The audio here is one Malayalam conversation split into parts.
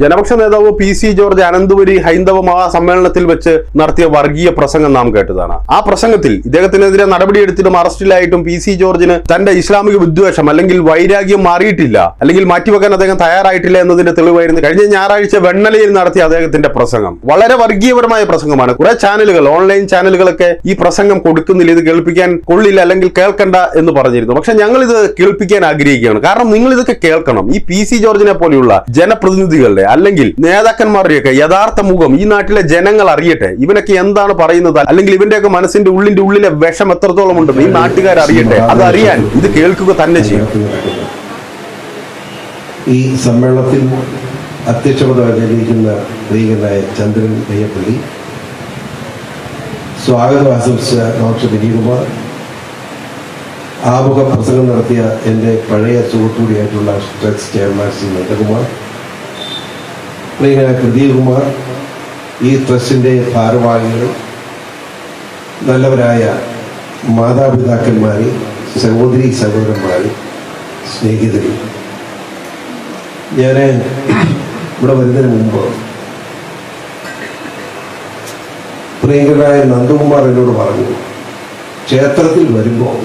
ജനപക്ഷ നേതാവ് PC ജോർജ് അനന്തപുരി ഹൈന്ദവ മഹാസമ്മേളനത്തിൽ വെച്ച് നടത്തിയ വർഗീയ പ്രസംഗം നാം കേട്ടതാണ്. ആ പ്രസംഗത്തിൽ ഇദ്ദേഹത്തിനെതിരെ നടപടിയെടുത്തിട്ടും അറസ്റ്റിലായിട്ടും PC ജോർജിന് തന്റെ ഇസ്ലാമിക വിദ്വേഷം അല്ലെങ്കിൽ വൈരാഗ്യം മാറിയിട്ടില്ല, അല്ലെങ്കിൽ മാറ്റിവെക്കാൻ അദ്ദേഹം തയ്യാറായിട്ടില്ല എന്നതിന്റെ തെളിവായിരുന്നു കഴിഞ്ഞ ഞായറാഴ്ച വെണ്ണലയിൽ നടത്തിയ അദ്ദേഹത്തിന്റെ പ്രസംഗം. വളരെ വർഗീയപരമായ പ്രസംഗമാണ്. കുറെ ചാനലുകൾ, ഓൺലൈൻ ചാനലുകളൊക്കെ ഈ പ്രസംഗം കൊടുക്കുന്നില്ല, ഇത് കേൾപ്പിക്കാൻ കൊള്ളില്ല അല്ലെങ്കിൽ കേൾക്കണ്ട എന്ന് പറഞ്ഞിരുന്നു. പക്ഷെ ഞങ്ങൾ ഇത് കേൾപ്പിക്കാൻ ആഗ്രഹിക്കുകയാണ്. കാരണം നിങ്ങൾ ഇതൊക്കെ കേൾക്കണം. ഈ PC ജോർജിനെ പോലെയുള്ള ജനപ്രതിനിധികളുടെ അല്ലെങ്കിൽ നേതാക്കന്മാരുടെയൊക്കെ യഥാർത്ഥ മുഖം ഈ നാട്ടിലെ ജനങ്ങൾ അറിയട്ടെ. ഇവനൊക്കെ എന്താണ് പറയുന്നത്, അല്ലെങ്കിൽ ഇവന്റെയൊക്കെ മനസ്സിന്റെ ഉള്ളിലെ വിഷം എത്രത്തോളം ഉണ്ടെന്ന് ഈ നാട്ടുകാർ അറിയട്ടെ. അതറിയാൻ ഇത് കേൾക്കുക തന്നെ ചെയ്യും. ഈ സമ്മേളനത്തിൽ അധ്യക്ഷപദം അലങ്കരിക്കുന്ന പ്രിയനായ ചന്ദ്രൻ അയ്യപ്പള്ളി, സ്വാഗതം ആശംസിച്ച ഡോക്ടർ വിനീകുമാർ, ആമുഖ പ്രസംഗം നടത്തിയ എൻ്റെ പഴയ സുഹൃത്തുകൂടിയായിട്ടുള്ള ട്രസ്റ്റ് ചെയർമാൻ ശ്രീ നന്ദകുമാർ, പ്രിയനായ പ്രദീപ്കുമാർ, ഈ ട്രസ്റ്റിൻ്റെ ഭാരവാഹികൾ, നല്ലവരായ മാതാപിതാക്കന്മാർ, സഹോദരി സഹോദരന്മാർ, സ്നേഹിതരും, ഞാൻ ഇവിടെ വരുന്നതിന് മുമ്പ് പ്രിയങ്കരായ നന്ദകുമാർ എന്നോട് പറഞ്ഞു, ക്ഷേത്രത്തിൽ വരുമ്പോൾ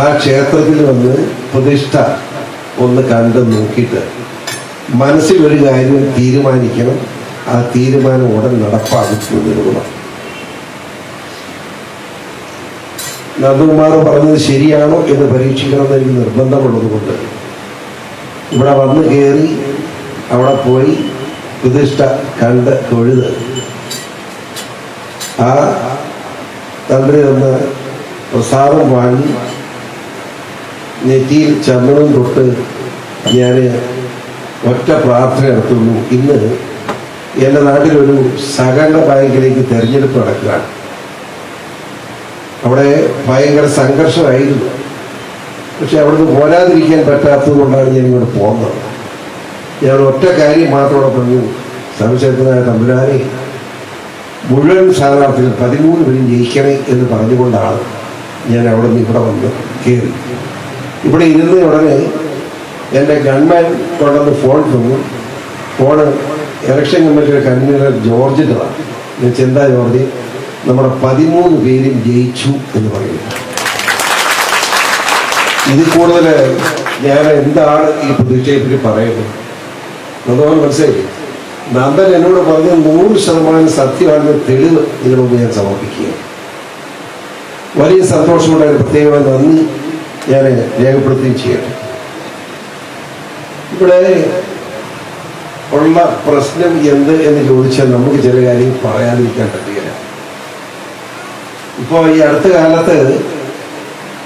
ആ ക്ഷേത്രത്തിൽ വന്ന് പ്രതിഷ്ഠ ഒന്ന് കണ്ട് നോക്കിയിട്ട് മനസ്സിൽ ഒരു കാര്യം തീരുമാനിക്കണം, ആ തീരുമാനം ഉടൻ നടപ്പാക്കുന്നതിനുള്ള. നന്ദകുമാർ പറഞ്ഞത് ശരിയാണോ എന്ന് പരീക്ഷിക്കണമെന്ന് എനിക്ക് നിർബന്ധമുള്ളത് കൊണ്ട് ഇവിടെ വന്ന് കയറി അവിടെ പോയി പ്രതിഷ്ഠ കണ്ട് തൊഴുത് ആ തന്ത്രി ഒന്ന് പ്രസാദം വാങ്ങി നെറ്റിയിൽ ചന്ദനം തൊട്ട് ഞാൻ ഒറ്റ പ്രാർത്ഥന നടത്തുന്നു. ഇന്ന് എൻ്റെ നാട്ടിലൊരു സഹകരണ ബാങ്കിലേക്ക് തെരഞ്ഞെടുപ്പ് നടക്കുകയാണ്. അവിടെ ഭയങ്കര സംഘർഷമായിരുന്നു. പക്ഷെ അവിടുന്ന് പോരാതിരിക്കാൻ പറ്റാത്തത് കൊണ്ടാണ് ഞാൻ ഇങ്ങോട്ട് പോകുന്നത്. ഞാൻ ഒറ്റ കാര്യം മാത്രമേ പറഞ്ഞു, സംശയത്തിനായ തമ്പുരാനെ മുഴുവൻ സ്ഥാനാർത്ഥികൾ 13 പേരും ജയിക്കണേ എന്ന് പറഞ്ഞുകൊണ്ടാണ് ഞാൻ അവിടെ നിന്ന് ഇവിടെ വന്ന് കയറി. ഇവിടെ ഇരുന്ന ഉടനെ എൻ്റെ ഗവൺമെൻറ് കൊണ്ടുവന്ന് ഫോൺ തന്നു. ഫോണ് ഇലക്ഷൻ കമ്മിറ്റിയുടെ കൺവീനർ ജോർജിൻ്റെതാണ്. ഞാൻ എന്താ ജോർജ്, നമ്മുടെ 13 പേരും ജയിച്ചു എന്ന് പറയുന്നു. ഇതിൽ കൂടുതൽ ഞാൻ എന്താണ് ഈ പ്രതീക്ഷയെപ്പറ്റി പറയുന്നത്? അതുപോലെ മനസ്സിലായി. നന്ദൻ എന്നോട് പറഞ്ഞ 100% സത്യമാണെന്ന് തെളിവ് ഇതിനു ഞാൻ സമർപ്പിക്കുക. വലിയ സന്തോഷമുണ്ടായ പ്രത്യേകമായി നന്ദി ഞാൻ രേഖപ്പെടുത്തുകയും ചെയ്യട്ടെ. ഇവിടെ ഉള്ള പ്രശ്നം എന്ത് എന്ന് ചോദിച്ചാൽ നമുക്ക് ചില കാര്യം പറയാതിരിക്കാൻ പറ്റുകയില്ല. ഇപ്പോൾ ഈ അടുത്ത കാലത്ത്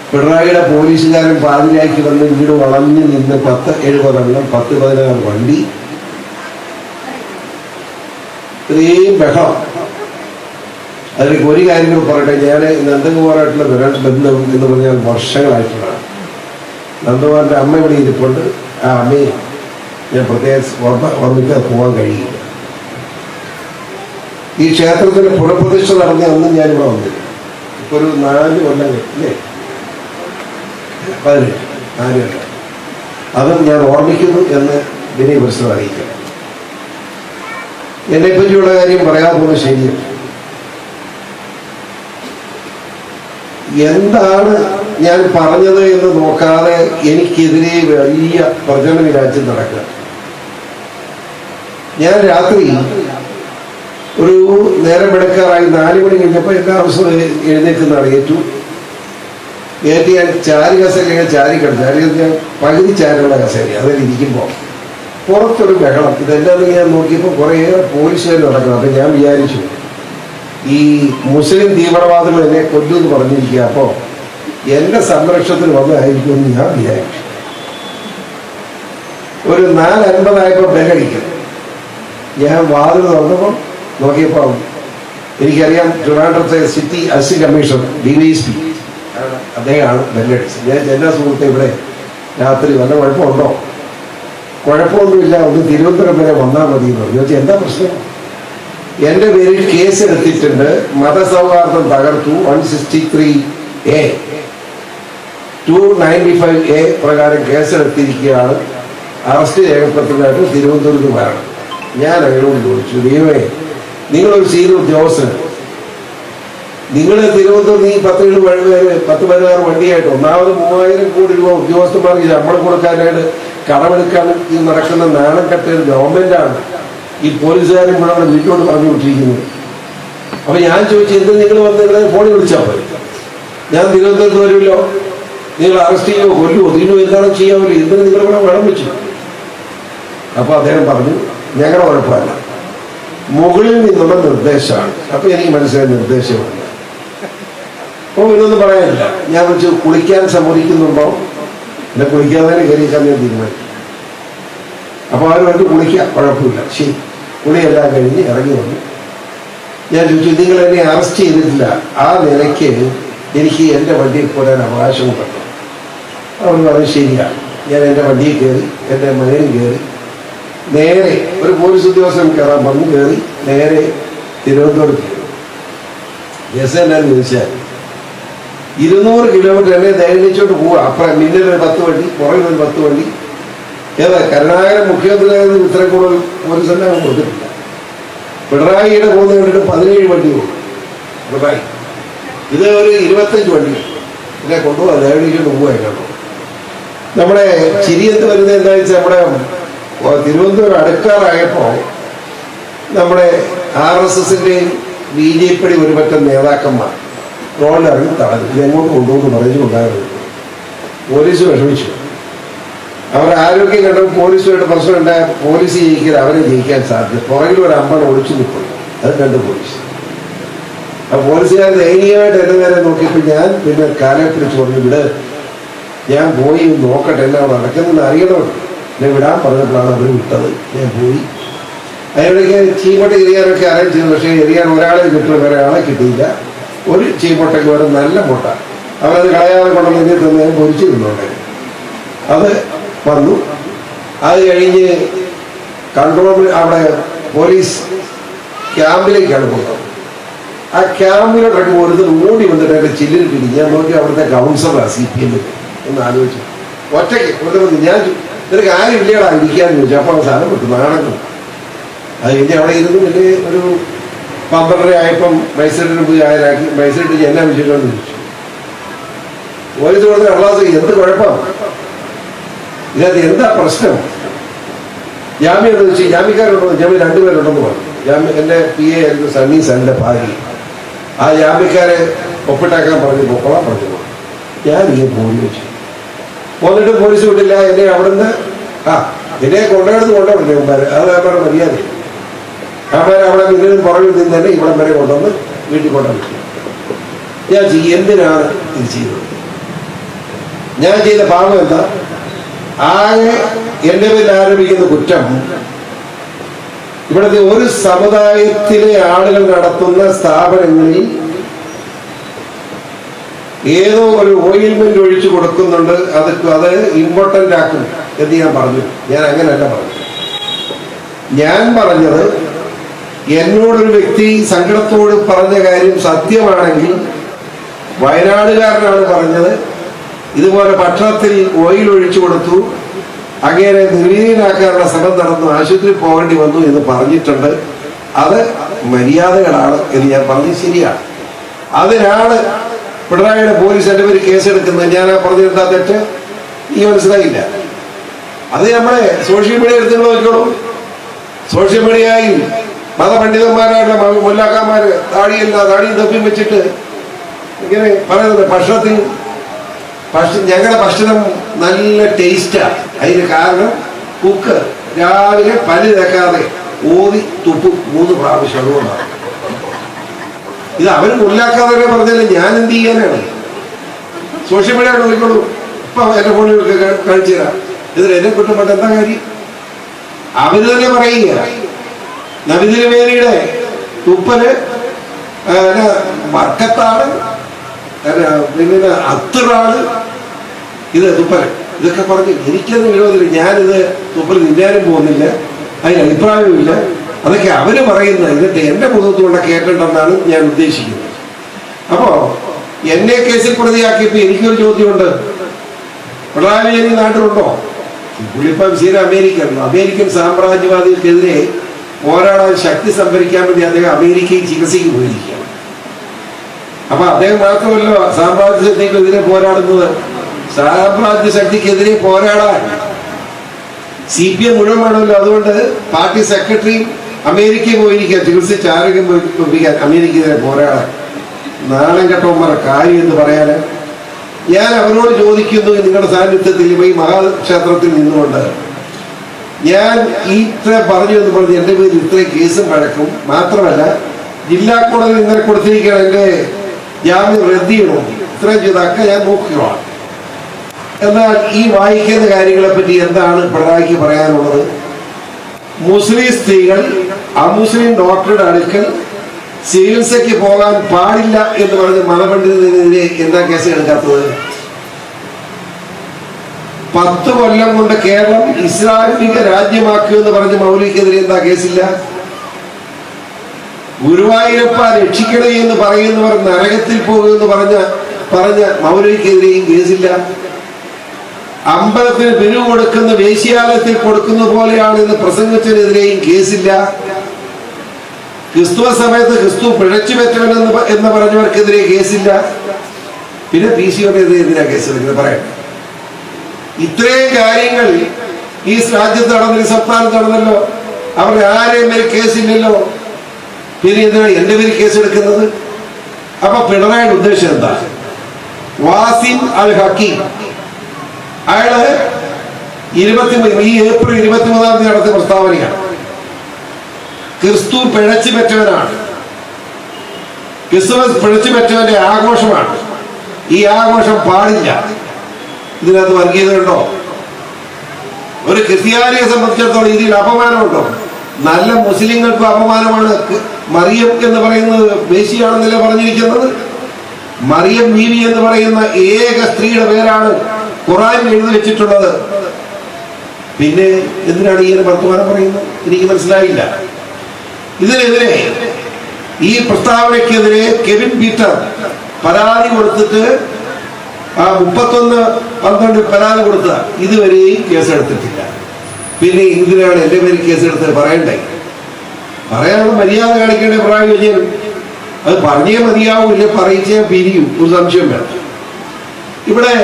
പിണറായിയുടെ പോലീസുകാരൻ പാതിരാക്കി വന്ന് വീട് വളഞ്ഞു നിന്ന് 10-70 എണ്ണം 10-16 വണ്ടി, ഇത്രയും ബഹളം. അതിലേക്ക് ഒരു കാര്യം പറയട്ടെ, ഞാൻ നന്ദകുമാറായിട്ടുള്ള ബന്ധം എന്ന് പറഞ്ഞാൽ വർഷങ്ങളായിട്ടുള്ളതാണ്. നന്ദകുമാറിൻ്റെ അമ്മ ഇവിടെ ഇരിപ്പുണ്ട്. ആ അമ്മയെ ഞാൻ പ്രത്യേകം ഓർമ്മിക്കാതെ പോകാൻ കഴിയില്ല. ഈ ക്ഷേത്രത്തിന് പുനഃപ്രതിഷ്ഠ നടന്ന അന്നും ഞാനിവിടെ വന്നില്ല. ഇപ്പൊ ഒരു 4 കൊല്ലം അല്ലേ, 4 കൊല്ലം. അതും ഞാൻ ഓർമ്മിക്കുന്നു എന്ന് വിനയപരിശ്രമം അറിയിക്കാം. എന്നെ പറ്റിയുള്ള കാര്യം പറയാതെ പോകുന്നത് ശരിയല്ല. എന്താണ് ഞാൻ പറഞ്ഞത് എന്ന് നോക്കാതെ എനിക്കെതിരെ വലിയ പ്രചരണ രാജ്യം നടക്കുക. ഞാൻ രാത്രി ഒരു നേരം വെളുക്കാറായി 4 മണി കഴിഞ്ഞപ്പോൾ എല്ലാ ദിവസവും എഴുന്നേൽക്കുന്നതാണ്. ഞാൻ ചാരി കസേര ചാരി പകുതി ചാരുള്ള കസേര അതിൽ ഇരിക്കുമ്പോൾ പുറത്തൊരു ബഹളം. ഇതെല്ലാം ഞാൻ നോക്കിയപ്പോൾ കുറേയേറെ പോലീസുകാർ നടക്കണം. അപ്പം ഞാൻ വിചാരിച്ചു ഈ മുസ്ലിം തീവ്രവാദികൾ എന്നെ കൊല്ലുമെന്ന് പറഞ്ഞിരിക്കുക. അപ്പോൾ എൻ്റെ സംരക്ഷണത്തിന് വന്നതായിരിക്കുമെന്ന് ഞാൻ വിചാരിച്ചു. ഒരു 4:50 ബഹളിക്കും. ഞാൻ വാതിൽ തുറന്നപ്പോൾ നോക്കിയപ്പോൾ എനിക്കറിയാം ട്രിവാൻഡ്രത്തെ സിറ്റി അസിസ്റ്റന്റ് കമ്മീഷണർ DYSP അദ്ദേഹമാണ് ബെല്ലടിച്ചത്. ഞാൻ എല്ലാ സുഹൃത്തെ ഇവിടെ രാത്രി വല്ല കുഴപ്പമുണ്ടോ? കുഴപ്പമൊന്നുമില്ല, ഒന്ന് തിരുവനന്തപുരം വരെ വന്നാൽ മതി എന്ന് പറഞ്ഞു. എന്താ പ്രശ്നം? എൻ്റെ പേരിൽ കേസ് എടുത്തിട്ടുണ്ട്, മതസൗഹാർദ്ദം തകർത്തു, 163A 295A പ്രകാരം കേസെടുത്തിരിക്കുകയാണ്. അറസ്റ്റ് രേഖപ്പെടുത്താനായിട്ട് തിരുവനന്തപുരത്ത് വരണം. ഞാൻ അയാളോട് ചോദിച്ചു, ദൈവമേ, നിങ്ങളൊരു സീനിയർ ഉദ്യോഗസ്ഥൻ, നിങ്ങൾ തിരുവനന്തപുരത്ത് ഈ 10-16 വണ്ടിയായിട്ട് ഒന്നാമത് 3000 കോടി രൂപ ഉദ്യോഗസ്ഥന്മാർക്ക് ശമ്പളം കൊടുക്കാനായിട്ട് കടമെടുക്കാൻ നടക്കുന്ന നാണം കെട്ട ഒരു ഗവൺമെന്റാണ് ഈ പോലീസുകാരും ഇവിടെ വീട്ടിലോട്ട് പറഞ്ഞു വിട്ടിരിക്കുന്നത്. അപ്പൊ ഞാൻ ചോദിച്ചു, എന്ത് നിങ്ങൾ വന്ന് ഇവിടെ ഫോണിൽ വിളിച്ചാൽ പോയി, ഞാൻ തിരുവനന്തപുരത്ത് വരുമല്ലോ, നിങ്ങൾ അറസ്റ്റ് ചെയ്യുമോ കൊല്ലുമോ ഇതിനോ എന്താണ് ചെയ്യാമല്ലോ, എന്തിനു നിങ്ങൾ ഇവിടെ വേണം വെച്ചു. അപ്പൊ അദ്ദേഹം പറഞ്ഞു, ഞങ്ങളുടെ കുഴപ്പമല്ല, മുകളിൽ നിന്നുള്ള നിർദ്ദേശമാണ്. അപ്പൊ എനിക്ക് മനസ്സിലായ നിർദ്ദേശമാണ്. അപ്പോൾ ഇതൊന്നും പറയാനില്ല. ഞാൻ വെച്ച് കുളിക്കാൻ സമ്മതിക്കുന്നുണ്ടോ, എന്നെ കുളിക്കാതെ കയറിക്കാൻ ഞാൻ തീരുമാനിച്ചു. അപ്പൊ അവർ വേണ്ടി കുളിക്കാം, കുഴപ്പമില്ല, ശരി. കുളിയെല്ലാം കഴിഞ്ഞ് ഇറങ്ങി വന്നു. ഞാൻ ചോദിച്ചു, നിങ്ങൾ എന്നെ അറസ്റ്റ് ചെയ്തിട്ടില്ല, ആ നിലയ്ക്ക് എനിക്ക് എൻ്റെ വണ്ടിയിൽ പോരാൻ അവകാശം കണ്ടു. അവർ പറഞ്ഞു, ശരിയാണ്. ഞാൻ എൻ്റെ വണ്ടിയിൽ കയറി, എൻ്റെ മകനും കയറി, നേരെ ഒരു പോലീസ് ഉദ്യോഗസ്ഥൻ കയറാൻ പറഞ്ഞു, കയറി നേരെ തിരുവനന്തപുരത്ത് കയറി. ബസ് എന്നാന്ന് ചോദിച്ചാൽ 200 കിലോമീറ്റർ എന്നെ ദയനിച്ചോട്ട് പോവുക. അപ്പുറം മുന്നിലൊരു 10 വണ്ടി, പുറകിലൊരു 10 വണ്ടി. ഏതാ കരുണാകരൻ മുഖ്യമന്ത്രിയായിരുന്നു ഇത്രയും കൂടുതൽ പോലീസ് എല്ലാം കൊടുത്തിട്ടില്ല. പിണറായിയുടെ പോകുന്ന കണ്ടിട്ട് 17 വണ്ടി പോകും പിണറായി. ഇത് ഒരു 25 വണ്ടി എന്നെ കൊണ്ടുപോകാം, ദയനിച്ചോട്ട് പോവുക. കേട്ടോ, നമ്മുടെ ചിരിയത്ത് വരുന്നത് എന്താ വെച്ചാൽ, നമ്മുടെ തിരുവനന്തപുരം അടുക്കാറായപ്പോ നമ്മുടെ RSSന്റെയും BJPയുടെ ഒരു പറ്റം നേതാക്കന്മാർ റോഡിലിറങ്ങി തടഞ്ഞു. ഇതെങ്ങോട്ട് കൊണ്ടുപോകുന്നു പറഞ്ഞുകൊണ്ടായിരുന്നു. പോലീസ് വിഷമിച്ചു. അവരുടെ ആരോഗ്യം കണ്ടപ്പോൾ പോലീസുമായിട്ട് പ്രശ്നമുണ്ടായ പോലീസ് ജയിക്കാൻ അവരെ ജയിക്കാൻ സാധ്യത. പുറകിൽ ഒരു അമ്പണം ഒളിച്ചു നിൽക്കുന്നു. അത് കണ്ടു പോലീസ്. ആ പോലീസുകാർ ദയനീയമായിട്ട് എന്റെ നേരെ നോക്കിയപ്പോൾ ഞാൻ പിന്നെ കാലെ പിടിച്ച് പറഞ്ഞു, ഇവിടെ ഞാൻ പോയി നോക്കട്ടെ എന്നാ നടക്കുന്നതെന്ന് അറിയണമല്ലോ. എന്നെ വിടാൻ പറഞ്ഞപ്പോഴാണ് അവർ വിട്ടത്. ഞാൻ പോയി. അതിനിടയ്ക്ക് ചീമട്ട എറിയാനൊക്കെ അറേഞ്ച് ചെയ്തു. പക്ഷേ എറിയാൻ ഒരാളെ കിട്ടുന്ന വേറെ ആളെ കിട്ടിയില്ല. ഒരു ചീമട്ടയ്ക്ക് വേറെ നല്ല മുട്ട അവരത് കളയാതെ കൊണ്ടുവന്ന് തന്നെ പൊരിച്ചിരുന്നുണ്ടായിരുന്നു. അത് വന്നു. അത് കഴിഞ്ഞ് കൺട്രോൾ അവിടെ പോലീസ് ക്യാമ്പിലേക്കാണ് പോകുന്നത്. ആ ക്യാമ്പിലോട്ടൊക്കെ ഒരുത്തർ ഓടി വന്നിട്ട് എൻ്റെ ചില്ലിൽ പിടി. ഞാൻ നോക്കി അവിടുത്തെ കൗൺസിലറാണ് CPM എന്ന് ആലോചിച്ചു. ഒറ്റയ്ക്ക് ഒരു ഞാൻ നിനക്ക് ആരും ഇല്ലടാ ഇരിക്കാന്ന് ചോദിച്ചു. അപ്പോൾ സാധനം വിട്ടു നാണങ്ങൾ. അത് കഴിഞ്ഞ് അവിടെ ഇരുന്ന് പിന്നെ ഒരു 12:30 ആയപ്പം മജിസ്ട്രേറ്റിന് പോയി ഹാജരാക്കി. മജിസ്ട്രേറ്റ് എന്നാ വിളിച്ചിട്ടുണ്ടെന്ന് ചോദിച്ചു. പോലീസ് കൊടുത്ത കള്ളാസ് എന്ത് കുഴപ്പമാണ് ഇതിനകത്ത്, എന്താ പ്രശ്നം, ജാമ്യം എന്ന് വെച്ചാൽ ജാമ്യക്കാരുണ്ടോ? ജാമ്യം 2 പേരുണ്ടെന്ന് പറഞ്ഞു. എൻ്റെ PA ആയിരുന്നു സണ്ണി സണ്ണിൻ്റെ ഭാര്യ. ആ ജാമ്യക്കാരെ ഒപ്പിട്ടാക്കാൻ പറഞ്ഞു, പൊക്കോളാൻ പറഞ്ഞു. ഞാൻ ഇങ്ങനെ പോയി വെച്ചു. പോന്നിട്ട് പോലീസ് വിട്ടില്ല. എന്നെ അവിടുന്ന് എന്നെ കൊണ്ടുപോകരുത് മുമ്പാര്. അത് അവരുടെ മര്യാദ. അവന്മാർ അവിടെ മുന്നിൽ പുറകിൽ നിന്ന് തന്നെ ഇവിടം വരെ കൊണ്ടുവന്ന് വീട്ടിൽ കൊണ്ടുവന്നു. ഞാൻ എന്തിനാണ് ഇത് ചെയ്തത്? ഞാൻ ചെയ്ത പാപം എന്താ? ആകെ എൻ്റെ പേരിൽ ആരോപിക്കുന്ന കുറ്റം, ഇവിടുത്തെ ഒരു സമുദായത്തിലെ ആളുകൾ നടത്തുന്ന സ്ഥാപനങ്ങളിൽ ഏതോ ഒരു ഓയിൽമെന്റ് ഒഴിച്ചു കൊടുക്കുന്നുണ്ട്, അത് ഇമ്പോർട്ടൻ്റ് ആക്കും എന്ന് ഞാൻ പറഞ്ഞു. ഞാൻ അങ്ങനെയല്ല പറഞ്ഞു. ഞാൻ പറഞ്ഞത്, എന്നോടൊരു വ്യക്തി സങ്കടത്തോട് പറഞ്ഞ കാര്യം സത്യമാണെങ്കിൽ, വയനാടുകാരനാണ് പറഞ്ഞത്, ഇതുപോലെ ഭക്ഷണത്തിൽ ഓയിൽ ഒഴിച്ചു കൊടുത്തു, അങ്ങനെ നിർവീര്യനാക്കാനുള്ള ശ്രമം നടന്നു, ആശുപത്രി പോകേണ്ടി വന്നു എന്ന് പറഞ്ഞിട്ടുണ്ട്. അത് മര്യാദകളാണ് എന്ന് ഞാൻ പറഞ്ഞു. ശരിയാണ്. അതിനാണ് പിണറായിയുടെ പോലീസ് എൻ്റെ പേര് കേസെടുക്കുന്നത്. ഞാൻ ആ പറഞ്ഞിരുന്ന തെറ്റ് ഈ മനസ്സിലായില്ല. അത് നമ്മളെ സോഷ്യൽ മീഡിയ എടുത്ത് നോക്കിക്കോളൂ. സോഷ്യൽ മീഡിയയിൽ മതപണ്ഡിതന്മാരായിട്ടുള്ള മുല്ലാക്കന്മാര് താടിയും തൊപ്പിയും വെച്ചിട്ട് ഇങ്ങനെ പറയുന്നത്, ഞങ്ങളുടെ ഭക്ഷണം നല്ല ടേസ്റ്റാ. അതിന് കാരണം കുക്ക് രാവിലെ പല്ല് തേക്കാതെ ഓതി തുപ്പും 3 പ്രാവശ്യം. അതുകൊണ്ടാണ് ഇത്. അവര് മുല്ലാക്കാതെ പറഞ്ഞാലും ഞാൻ എന്ത് ചെയ്യാനാണ്? സോഷ്യൽ മീഡിയ നോക്കിക്കോളൂ. ഇപ്പൊ എന്റെ ഫോണിൽ കാണിച്ചു തരാം. ഇതിൽ എന്നെ കുറ്റപ്പെട്ട എന്താ കാര്യം? അവര് തന്നെ പറയുക, നബിദിനമേനിയുടെ തുപ്പല് മർക്കത്താണ്, പിന്നെ അത്തറാണ്, ഇത് തുപ്പല്. ഇതൊക്കെ പറഞ്ഞ് എനിക്കൊന്നും വിരോധമില്ല. ഞാനിത് തുപ്പൽ നിന്നാനും പോകുന്നില്ല, അതിന് അഭിപ്രായവുമില്ല. അതൊക്കെ അവര് പറയുന്നത്. എന്നിട്ട് എന്റെ മുഖത്തുകൊണ്ട് കേട്ടിട്ടുണ്ടെന്നാണ് ഞാൻ ഉദ്ദേശിക്കുന്നത്. അപ്പോ എന്നെ കേസിൽ പ്രതിയാക്കിയപ്പോ എനിക്കൊരു ചോദ്യമുണ്ട്, പിണറായി വിജയൻ നാട്ടിലുണ്ടോ? പുള്ളിപ്പം അമേരിക്കൻ സാമ്രാജ്യവാദികൾക്കെതിരെ പോരാടാൻ ശക്തി സംഭരിക്കാൻ വേണ്ടി അദ്ദേഹം അമേരിക്കയിൽ ചികിത്സയ്ക്ക് പോയിരിക്കുകയാണ്. അപ്പൊ അദ്ദേഹം മാത്രമല്ല സാമ്രാജ്യ ശക്തിക്കെതിരെ പോരാടുന്നത്, സാമ്രാജ്യ ശക്തിക്കെതിരെ പോരാടാൻ CPM മുഴുവൻ വേണമല്ലോ. അതുകൊണ്ട് പാർട്ടി സെക്രട്ടറിയും അമേരിക്കയിൽ പോയിരിക്കുക, ചികിത്സിച്ച് ആരോഗ്യം പഠിപ്പിക്കാൻ അമേരിക്കക്കെതിരെ പോരാടാൻ. നാണം കെട്ടവന്മാരെ കാര്യം എന്ന് പറയാൻ ഞാൻ അവരോട് ചോദിക്കുന്നു, നിങ്ങളുടെ സാന്നിധ്യത്തിൽ ഈ മഹാക്ഷേത്രത്തിൽ നിന്നുകൊണ്ട് ഞാൻ ഇത്ര പറഞ്ഞു എന്ന് പറഞ്ഞ് എൻ്റെ പേരിൽ ഇത്രയും കേസും വഴക്കും മാത്രമല്ല ജില്ലാ കോടതി ഇന്നലെ കൊടുത്തിരിക്കുകയാണ്, എൻ്റെ ജാമ്യം റദ്ദ് ചെയ്യണോ, ഇത്രയും ചെയ്തൊക്കെ ഞാൻ നോക്കുകയാണ്. എന്നാൽ ഈ വായിക്കുന്ന കാര്യങ്ങളെ പറ്റി എന്താണ് പിണറായിക്ക് പറയാനുള്ളത്? മുസ്ലിം സ്ത്രീകൾ അമുസ്ലിം ഡോക്ടറുടെ അടുക്കൽ ചികിത്സയ്ക്ക് പോകാൻ പാടില്ല എന്ന് പറഞ്ഞ് മതപണ്ഡിതനെതിരെ എന്താ കേസ് എടുക്കാത്തത്? 10 കൊല്ലം കൊണ്ട് കേരളം ഇസ്ലാമിക രാജ്യമാക്കുമെന്ന് പറഞ്ഞ് മൗലവിക്കെതിരെ എന്താ കേസില്ല? ഗുരുവായൂരപ്പ രക്ഷിക്കണേ എന്ന് പറയുന്നവർ നരകത്തിൽ പോകുമെന്ന് പറഞ്ഞ മൗലവിക്കെതിരെയും കേസില്ല. അമ്പലത്തിന് പിരിവ് കൊടുക്കുന്ന വേശ്യാലയത്തിൽ കൊടുക്കുന്ന പോലെയാണ് എന്ന് പ്രസംഗത്തിനെതിരെയും കേസില്ല. ക്രിസ്തുവ സമയത്ത് ക്രിസ്തു പിഴച്ചു പറ്റവൻ എന്ന് പറഞ്ഞവർക്കെതിരെ കേസില്ല. പിന്നെ PCOക്കെതിരെ എന്തിനാ കേസ് എടുക്കുന്നത് പറയാം. ഇത്രയും കാര്യങ്ങൾ ഈ രാജ്യത്ത് നടന്നില്ല, സംസ്ഥാനത്ത് നടന്നല്ലോ, അവരുടെ ആരെയും പേര് കേസില്ലല്ലോ. പിന്നെ എന്തിനാണ് എന്റെ പേര് കേസ് എടുക്കുന്നത്? അപ്പൊ പിണറായിയുടെ ഉദ്ദേശം എന്താ? വാസിം അൽ ഹക്കീം അയാള് ഈ ഏപ്രിൽ 23-ാം തീയതി നടത്തിയ പ്രസ്താവനയാണ്. ക്രിസ്തു പിഴച്ചു പറ്റവനാണ്, ക്രിസ്തുമസ് പിഴച്ചു പറ്റവന്റെ ആഘോഷമാണ്, ഈ ആഘോഷം പാടില്ല. ഇതിനകത്ത് വർഗീയതയുണ്ടോ? ഒരു ക്രിസ്ത്യാനിയെ സംബന്ധിച്ചിടത്തോളം ഇതിൽ അപമാനമുണ്ടോ? നല്ല മുസ്ലിങ്ങൾക്കും അപമാനമാണ്. മറിയം എന്ന് പറയുന്നത് വേശ്യയാണെന്നല്ലേ പറഞ്ഞിരിക്കുന്നത്? മറിയം ബീവി എന്ന് പറയുന്ന ഏക സ്ത്രീയുടെ പേരാണ് ഖുർആനിൽ എഴുതി വെച്ചിട്ടുള്ളത്. പിന്നെ എന്തിനാണ് ഈ വർത്തമാനം പറയുന്നത്? എനിക്ക് മനസ്സിലായില്ല. ഇതിനെതിരെ ഈ പ്രസ്താവനയ്ക്കെതിരെ കെവിൻ പീറ്റർ പരാതി കൊടുത്തിട്ട് 31/12 പരാതി കൊടുത്ത ഇതുവരെയും കേസെടുത്തിട്ടില്ല. പിന്നെ എന്തിനാണ് എന്റെ പേര് കേസെടുത്ത് പറയണ്ടേ? പറയാനുള്ള മര്യാദ കാണിക്കേണ്ട പിണറായി വിജയൻ. അത് പറഞ്ഞേ മതിയാവൂല്ല, പറയിച്ചേ പിരിയും, ഒരു സംശയം വേണം. ഇവിടെ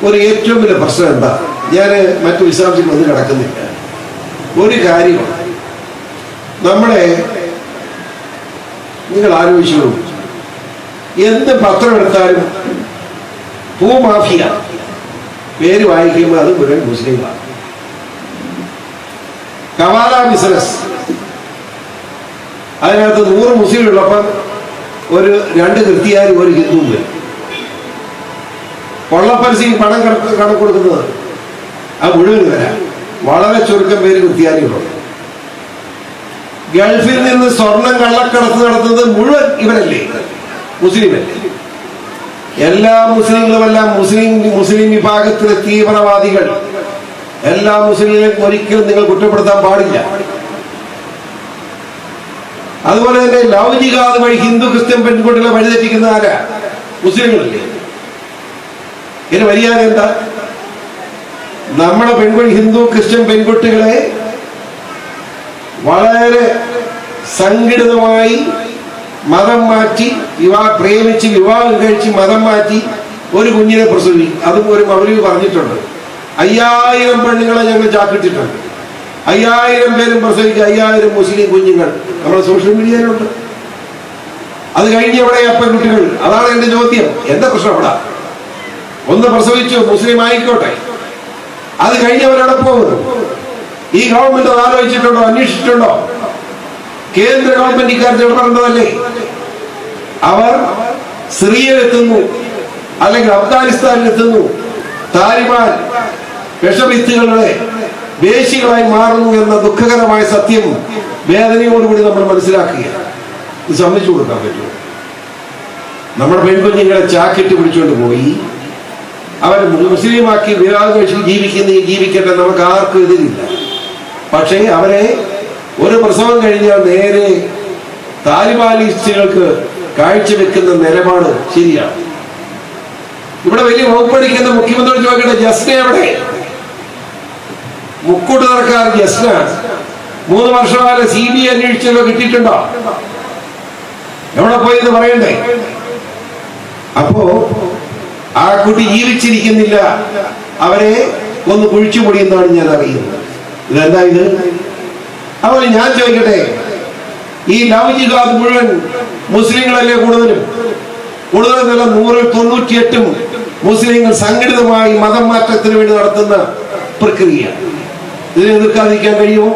ഒരു ഏറ്റവും വലിയ പ്രശ്നം എന്താ? ഞാൻ മറ്റു വിശദാംശങ്ങളൊന്നും കിടക്കുന്നില്ല. ഒരു കാര്യം നിങ്ങൾ ആലോചിച്ചു, എന്ത് പത്രം എടുത്താലും ഭൂമാഫിയ പേര് വായിക്കുമ്പോൾ അത് മുഴുവൻ മുസ്ലിങ്ങളാണ്. കവാല ബിസിനസ്, അതിനകത്ത് 100 മുസ്ലിം ഉള്ളപ്പം 2 ക്രിസ്ത്യാനി 1 ഹിന്ദുവും വരും. കൊള്ളപ്പലിശയ്ക്ക് പണം കണക്ക് കൊടുക്കുന്നത് അത് മുഴുവൻ വരാം. വളരെ ചുരുക്കം പേര് ക്രിസ്ത്യാനികളുണ്ട്. ഗൾഫിൽ നിന്ന് സ്വർണം കള്ളക്കടത്ത് നടത്തുന്നത് മുഴുവൻ ഇവരല്ലേ, മുസ്ലിമല്ലേ. എല്ലാ മുസ്ലിങ്ങളുമെല്ലാം മുസ്ലിം വിഭാഗത്തിലെ തീവ്രവാദികൾ. എല്ലാ മുസ്ലിങ്ങളെയും ഒരിക്കലും നിങ്ങൾ കുറ്റപ്പെടുത്താൻ പാടില്ല. അതുപോലെ തന്നെ ലവ് ജിഹാദ് വഴി ഹിന്ദു ക്രിസ്ത്യൻ പെൺകുട്ടികളെ വഴിതെറ്റിക്കുന്ന ആരാ? മുസ്ലിങ്ങളല്ലേ. ഇതിന് മര്യാദ എന്താ? നമ്മുടെ ഹിന്ദു ക്രിസ്ത്യൻ പെൺകുട്ടികളെ വളരെ സംഘടിതമായി മതം മാറ്റി പ്രേമിച്ച് വിവാഹം കഴിച്ച് മതം മാറ്റി ഒരു കുഞ്ഞിനെ പ്രസവിക്കും. അതും ഒരു മൗലവി പറഞ്ഞിട്ടുണ്ട്. 5000 പെണ്ണുങ്ങളെ ഞങ്ങൾ ചാക്കിട്ടിട്ടുണ്ട്. 5000 പേരും പ്രസവിക്കുക, 5000 മുസ്ലിം കുഞ്ഞുങ്ങൾ നമ്മുടെ സോഷ്യൽ മീഡിയയിലുണ്ട്. അത് കഴിഞ്ഞ് എവിടെ പെൺകുട്ടികൾ? അതാണ് എന്റെ ചോദ്യം. എന്താ പ്രശ്നം അവിടെ? ഒന്ന് പ്രസവിച്ചു, മുസ്ലിം ആയിക്കോട്ടെ, അത് കഴിഞ്ഞവരവിടെ പോകുന്നു. ഈ ഗവൺമെന്റ് അത് ആലോചിച്ചിട്ടുണ്ടോ? അന്വേഷിച്ചിട്ടുണ്ടോ? കേന്ദ്ര ഗവൺമെന്റ് ഇക്കാര്യത്തിൽ ഇടപെടേണ്ടതല്ലേ? അവർ സിറിയയിലെത്തുന്നു, അല്ലെങ്കിൽ അഫ്ഗാനിസ്ഥാനിലെത്തുന്നു. താലിബാൻ വിഷവിത്തുകളുടെ വേശികളായി മാറുന്നു എന്ന ദുഃഖകരമായ സത്യം വേദനയോടുകൂടി നമ്മൾ മനസ്സിലാക്കുക. ഇത് സമ്മതിച്ചു കൊടുക്കാൻ പറ്റുമോ? നമ്മുടെ പെൺകുഞ്ഞുങ്ങളെ ചാക്കിട്ട് പിടിച്ചുകൊണ്ട് പോയി അവർ മുസ്ലിമാക്കി വിവാഹം കഴിച്ച് ജീവിക്കട്ടെ, നമുക്ക് ആർക്കും എതിരില്ല. പക്ഷേ അവരെ ഒരു പ്രസവം കഴിഞ്ഞാൽ നേരെ താലിബാനിസ്റ്റുകൾക്ക് കാഴ്ചവെക്കുന്ന നിലപാട് ശരിയാണ്. ഇവിടെ വലിയ വകുപ്പടിക്കുന്ന മുഖ്യമന്ത്രി ചോദിക്കട്ടെ, ജസ്റ്റിനെ എവിടെ? മുക്കൂട്ട് സർക്കാർ ജസ്റ്റിന് 3 വർഷകാലം CBI അന്വേഷിച്ചല്ലോ, കിട്ടിയിട്ടുണ്ടോ? എവിടെ പോയി എന്ന് പറയണ്ടേ? അപ്പോ ആ കുട്ടി ജീവിച്ചിരിക്കുന്നില്ല, അവരെ ഒന്ന് കുഴിച്ചുപൊടി എന്നാണ് ഞാൻ അറിയുന്നത്. ഇതെന്താ ഇത്? അതുപോലെ ഞാൻ ചോദിക്കട്ടെ, ഈ ലവ് ജിഹാദ് മുഴുവൻ മുസ്ലിങ്ങളല്ലേ കൂടുതലും? കൂടുതൽ 198 മുസ്ലിങ്ങൾ സംഘടിതമായി മതം മാറ്റത്തിന് വേണ്ടി നടത്തുന്ന പ്രക്രിയ. ഇതിനെ എതിർക്കാതിരിക്കാൻ കഴിയുമോ?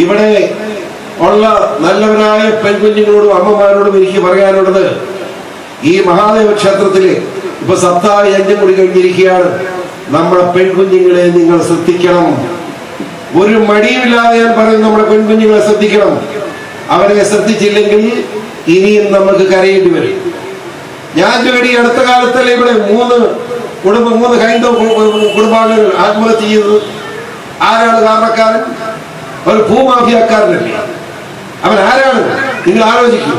ഇവിടെ ഉള്ള നല്ലവരായ പെൺകുഞ്ഞുങ്ങളോടും അമ്മമാരോടും എനിക്ക് പറയാനുള്ളത്, ഈ മഹാദേവ ക്ഷേത്രത്തില് ഇപ്പൊ സപ്താഹ യജ്ഞം കൂടി കഴിഞ്ഞിരിക്കുകയാണ്. നമ്മുടെ പെൺകുഞ്ഞുങ്ങളെ നിങ്ങൾ ശ്രദ്ധിക്കണം. ഒരു മടിയുമില്ലാതെ ഞാൻ പറയും, നമ്മുടെ പെൺകുഞ്ഞുങ്ങളെ ശ്രദ്ധിക്കണം. അവരെ ശ്രദ്ധിച്ചില്ലെങ്കിൽ ഇനിയും നമുക്ക് കരയേണ്ടി വരും. ഞാൻ ചോദി, അടുത്ത കാലത്തല്ലേ ഇവിടെ 3 ഹൈന്ദവ കുടുംബാംഗങ്ങൾ ആത്മഹത്യ ചെയ്തത്? ആരാണ് കാരണക്കാരൻ? ഒരു ഭൂമാഫിയക്കാരനല്ലേ അവൻ? ആരാണ്? നിങ്ങൾ ആലോചിക്കൂ.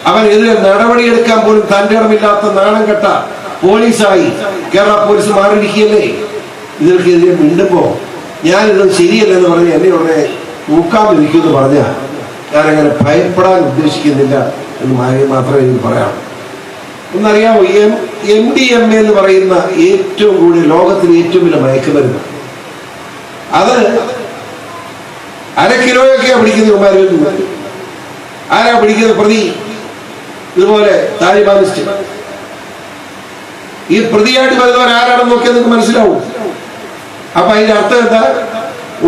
അവനെതിരെ നടപടിയെടുക്കാൻ പോലും തന്റെ ഇടമില്ലാത്ത നാണം കെട്ട പോലീസായി കേരള പോലീസ് മാറിയിരിക്കുകയല്ലേ? ഇതിനെതിരെ മിണ്ടുമ്പോ ഞാനിത് ശരിയല്ലെന്ന് പറഞ്ഞ് എന്നെ ഉടനെ നോക്കാതിരിക്കുമെന്ന് പറഞ്ഞാൽ ഞാനങ്ങനെ ഭയപ്പെടാൻ ഉദ്ദേശിക്കുന്നില്ല എന്ന് മാത്രമേ എനിക്ക് പറയാം. ഒന്നറിയാമോ, MDMA എന്ന് പറയുന്ന ഏറ്റവും കൂടുതൽ ലോകത്തിലെ ഏറ്റവും വലിയ മയക്കുമരുന്ന്, അത് 1/2 കിലോയൊക്കെയാ പിടിക്കുന്നത്. ആരാ പിടിക്കുന്നത്? പ്രതി. ഇതുപോലെ താലിബാനിസ്റ്റ്. ഈ പ്രതിയായിട്ട് വരുന്നവർ ആരാണെന്ന് നോക്കിയാൽ നിങ്ങൾക്ക് മനസ്സിലാവും. അപ്പൊ അതിന്റെ അർത്ഥം എന്താ?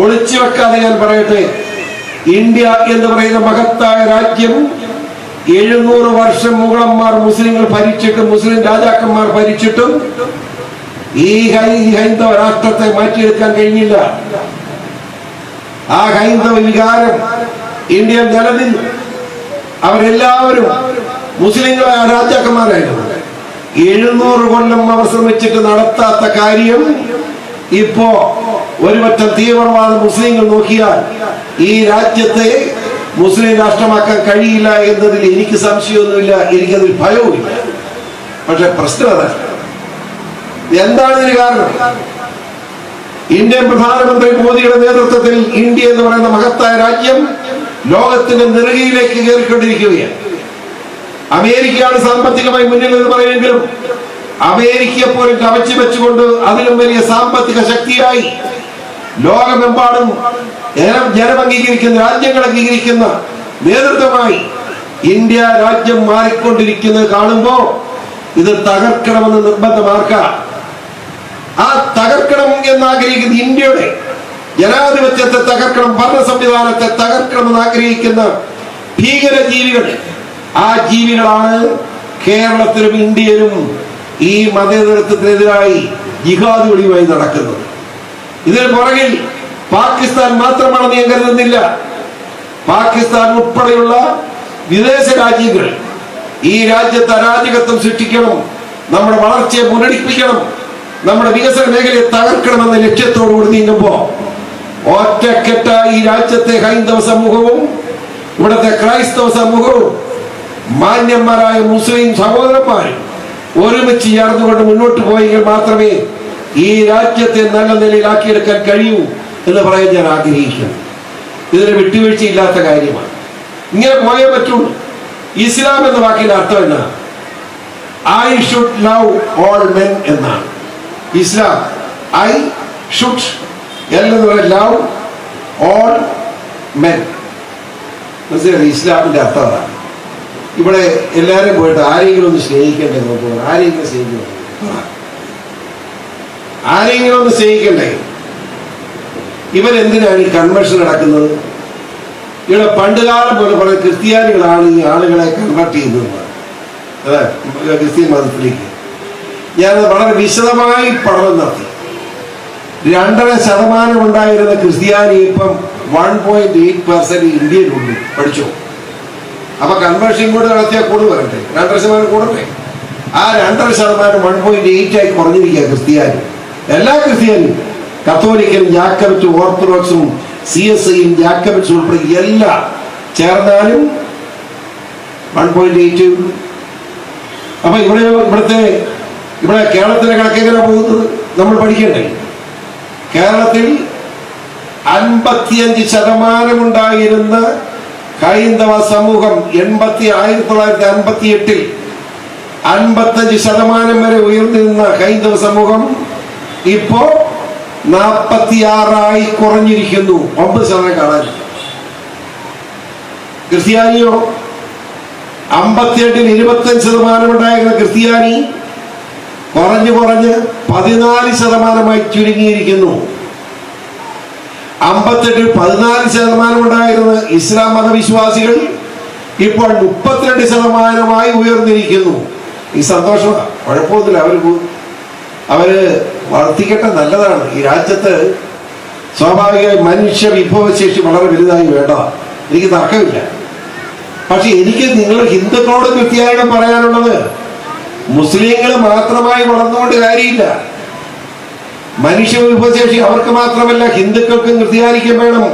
ഒളിച്ചു വെക്കാതെ ഞാൻ പറയട്ടെ, ഇന്ത്യ എന്ന് പറയുന്ന മഹത്തായ രാജ്യം 700 വർഷം മുഗളന്മാർ മുസ്ലിങ്ങൾ ഭരിച്ചിട്ടും മുസ്ലിം രാജാക്കന്മാർ ഭരിച്ചിട്ടും ഈ ഹൈന്ദവ രാഷ്ട്രത്തെ മാറ്റിയെടുക്കാൻ കഴിഞ്ഞില്ല. ആ ഹൈന്ദവ വികാരം ഇന്ത്യയിൽ നിലനിന്നു. അവരെല്ലാവരും മുസ്ലിങ്ങളായ രാജാക്കന്മാരായിരുന്നു. 700 കൊല്ലം അവർ ശ്രമിച്ചിട്ട് നടത്താത്ത കാര്യം ഇപ്പോ ഒരുപറ്റം തീവ്രവാദ മുസ്ലിങ്ങൾ നോക്കിയാൽ ഈ രാജ്യത്തെ മുസ്ലിം രാഷ്ട്രമാക്കാൻ കഴിയില്ല എന്നതിൽ എനിക്ക് സംശയമൊന്നുമില്ല, എനിക്കതിൽ ഭയവുമില്ല. പക്ഷെ പ്രശ്നം അതാണ്. എന്താണ് ഇതിന് കാരണം? ഇന്ത്യൻ പ്രധാനമന്ത്രി മോദിയുടെ നേതൃത്വത്തിൽ ഇന്ത്യ എന്ന് പറയുന്ന മഹത്തായ രാജ്യം ലോകത്തിന്റെ നെറുകയിലേക്ക് കയറിക്കൊണ്ടിരിക്കുകയാണ്. അമേരിക്കയാണ് സാമ്പത്തികമായി മുന്നിൽ എന്ന് പറയുമെങ്കിലും അമേരിക്കയെ പോലും കവച്ചു വെച്ചുകൊണ്ട് അതിലും വലിയ സാമ്പത്തിക ശക്തിയായി ലോകമെമ്പാടും ജനം അംഗീകരിക്കുന്ന, രാജ്യങ്ങൾ അംഗീകരിക്കുന്ന നേതൃത്വമായി ഇന്ത്യ രാജ്യം മാറിക്കൊണ്ടിരിക്കുന്നത് കാണുമ്പോ ഇത് തകർക്കണമെന്ന് നിർബന്ധമാർക്കാം. ആ തകർക്കണം എന്നാഗ്രഹിക്കുന്ന ഇന്ത്യയുടെ ജനാധിപത്യത്തെ തകർക്കണം, ഭരണ സംവിധാനത്തെ തകർക്കണമെന്ന് ആഗ്രഹിക്കുന്ന ഭീകര ജീവികൾ, ആ ജീവികളാണ് കേരളത്തിലും ഇന്ത്യയിലും ഈ മതേതരത്വത്തിനെതിരായി ജിഹാദ് വെളിയുമായി നടക്കുന്നത്. ഇതിന് പുറകിൽ പാകിസ്ഥാൻ മാത്രമാണെന്ന് ഞാൻ കരുതുന്നില്ല. പാകിസ്ഥാൻ ഉൾപ്പെടെയുള്ള വിദേശ രാജ്യങ്ങൾ ഈ രാജ്യത്ത് അരാജകത്വം സൃഷ്ടിക്കണം, നമ്മുടെ വളർച്ചയെ മുരടിപ്പിക്കണം, നമ്മുടെ വികസന മേഖലയെ തകർക്കണമെന്ന ലക്ഷ്യത്തോടുകൂടി നീങ്ങുമ്പോ ഒറ്റക്കെട്ടായി ഈ രാജ്യത്തെ ഹൈന്ദവ സമൂഹവും ഇവിടുത്തെ ക്രൈസ്തവ സമൂഹവും മാന്യന്മാരായ മുസ്ലിം സഹോദരന്മാരും ഒരുമിച്ച് ചേർന്നുകൊണ്ട് മുന്നോട്ട് പോയെങ്കിൽ മാത്രമേ ഈ രാജ്യത്തെ നല്ല നിലയിലാക്കിയെടുക്കാൻ കഴിയൂ എന്ന് പറയാൻ ഞാൻ ആഗ്രഹിക്കുന്നു. ഇതിന് വിട്ടുവീഴ്ചയില്ലാത്ത കാര്യമാണ്. ഇങ്ങനെ പോയേ പറ്റുള്ളൂ. ഇസ്ലാം എന്ന വാക്കിന്റെ അർത്ഥം എന്നാണ്? I should love all men എന്നാണ് ഇസ്ലാം. ഐ ഷുഡ് എന്ന് പറയുന്നത് ലവ് ഓൾ മെൻ. മനസ്സിലായി? ഇസ്ലാമിന്റെ അർത്ഥം അതാണ്. ഇവിടെ എല്ലാവരും പോയിട്ട് ആരെങ്കിലും ഒന്ന് സ്നേഹിക്കണ്ടേ? നോക്കുക, ആരെങ്കിലും സ്നേഹിക്കണം, ആരെങ്കിലും ഒന്ന് സ്നേഹിക്കണ്ടേ? ഇവരെന്തിനാണ് ഈ കൺവെൻഷൻ നടക്കുന്നത്? ഇവിടെ പണ്ടുകാലം പോലെ കുറെ ക്രിസ്ത്യാനികളാണ് ഈ ആളുകളെ കൺവേർട്ട് ചെയ്തത്, അതെ, ക്രിസ്ത്യൻ മതത്തിലേക്ക്. ഞാനത് വളരെ വിശദമായി പഠനം നടത്തി. 2.5% ഉണ്ടായിരുന്ന ക്രിസ്ത്യാനി ഇപ്പം 1.8% ഇന്ത്യയിലുണ്ട്. പഠിച്ചോ? അപ്പൊ കൺവേർഷൻ കൂടെ നടത്തിയാൽ കൂടുതൽ വരട്ടെ, 2.5% കൂടട്ടെ. ആ 2.5% 1.8 ആയി കുറഞ്ഞിരിക്കുക ക്രിസ്ത്യാനി. എല്ലാ ക്രിസ്ത്യാനിയും, കത്തോലിക്കലും ജാക്കബറ്റും ഓർത്തഡോക്സും CSIയും ജാക്കബറ്റ്സും ഉൾപ്പെടെ എല്ലാം ചേർന്നാലും 1.8. അപ്പൊ ഇവിടെ കേരളത്തിലെ കണക്കെങ്ങനെ പോകുന്നത് നമ്മൾ പഠിക്കണ്ടേ? കേരളത്തിൽ 55% ഉണ്ടായിരുന്ന ഹൈന്ദവ സമൂഹം 1958 55% വരെ ഉയർന്നിരുന്ന ഹൈന്ദവ സമൂഹം ഇപ്പോ 46 കുറഞ്ഞിരിക്കുന്നു. 9% കാണാൻ. ക്രിസ്ത്യാനിയോ 58-ൽ 25% ഉണ്ടായിരുന്ന ക്രിസ്ത്യാനി കുറഞ്ഞ് 14% ചുരുങ്ങിയിരിക്കുന്നു. 58-ൽ 14% ഉണ്ടായിരുന്ന ഇസ്ലാം മതവിശ്വാസികൾ ഇപ്പോൾ 32% ഉയർന്നിരിക്കുന്നു. ഈ സന്തോഷമാണ്, കുഴപ്പമൊന്നുമില്ല. അവര് വർദ്ധിക്കട്ടെ, നല്ലതാണ്. ഈ രാജ്യത്ത് സ്വാഭാവികമായി മനുഷ്യ വിഭവശേഷി വളരെ വലുതായി വേണ്ട, എനിക്ക് തർക്കമില്ല. പക്ഷെ എനിക്ക് നിങ്ങൾ ഹിന്ദുക്കളോട് കൃത്യമായിട്ട് പറയാനുള്ളത്, മുസ്ലിങ്ങൾ മാത്രമായി വളർന്നുകൊണ്ട് കാര്യമില്ല. മനുഷ്യ വിഭവശേഷി അവർക്ക് മാത്രമല്ല, ഹിന്ദുക്കൾക്കും ക്രിസ്ത്യാനിക്കും വേണം.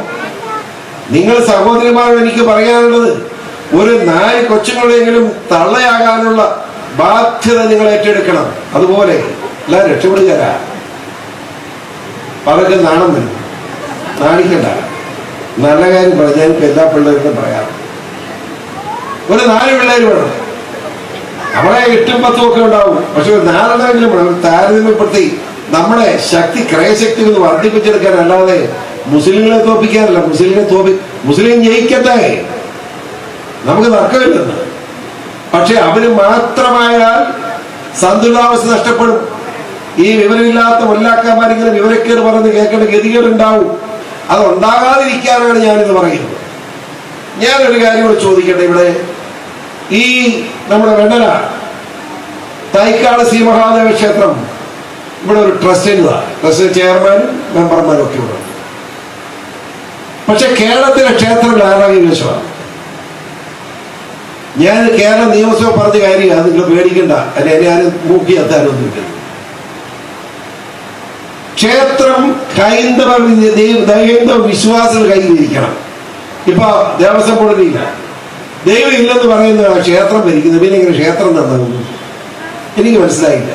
നിങ്ങൾ സഹോദരിമാരോട് എനിക്ക് പറയാനുള്ളത്, ഒരു 4 കൊച്ചുങ്ങളെങ്കിലും തള്ളയാകാനുള്ള ബാധ്യത നിങ്ങൾ ഏറ്റെടുക്കണം. അതുപോലെ എല്ലാം രക്ഷപ്പെടുകയല്ല, പലർക്കും നാണം വരും. നാണിക്കണ്ട, നല്ല കാര്യം പറഞ്ഞാൽ എല്ലാ പിള്ളേർക്കും പറയാം. ഒരു 4 പിള്ളേർ വേണം. നമ്മളെ 8ഉം 10ഉം ഒക്കെ ഉണ്ടാവും. പക്ഷെ ഒരു 4 വേണം. താരതമ്യപ്പെടുത്തി നമ്മുടെ ശക്തി, ക്രയശക്തി ഒന്ന് വർദ്ധിപ്പിച്ചെടുക്കാൻ, അല്ലാതെ മുസ്ലിങ്ങളെ തോപ്പിക്കാനല്ല. മുസ്ലിം ജയിക്കട്ടെ, നമുക്ക് തർക്കമില്ലെന്ന്. പക്ഷെ അവര് മാത്രമായാൽ സന്തുലിതാവസ്ഥ നഷ്ടപ്പെടും. ഈ വിവരമില്ലാത്ത മുല്ലാക്കന്മാരിങ്ങനെ വിവരക്കേട് പറഞ്ഞ് കേൾക്കേണ്ട ഗതികേടുണ്ടാവും. അത് ഉണ്ടാകാതിരിക്കാനാണ് ഞാനിത് പറയുന്നത്. ഞാനൊരു കാര്യം കൂടെ ചോദിക്കട്ടെ. ഇവിടെ ഈ നമ്മുടെ വെണ്ണല തൈക്കാട് ശ്രീ മഹാദേവ ക്ഷേത്രം, ഇവിടെ ഒരു ട്രസ്റ്റ് ചെയർമാനും മെമ്പർമാരും ഒക്കെ ഉണ്ട്. പക്ഷെ കേരളത്തിലെ ക്ഷേത്രങ്ങൾ ആരാകെ വിഷമാണ്. ഞാൻ കേരള നിയമസഭ പറഞ്ഞ കാര്യമാണ്, അത് നിങ്ങൾ പേടിക്കണ്ട. അല്ലെ എന്നെ ആരും മൂക്കി എത്താനൊന്നുമില്ല. ക്ഷേത്രം ഹൈന്ദവ വിശ്വാസികൾ കയ്യിലിരിക്കണം. ഇപ്പൊ ദേവസ്വം ബോർഡിലില്ല, ദൈവം ഇല്ലെന്ന് പറയുന്നതാണ് ക്ഷേത്രം ഭരിക്കുന്നത്. പിന്നെ ഇങ്ങനെ ക്ഷേത്രം നന്നാകുന്നു എനിക്ക് മനസ്സിലായില്ല.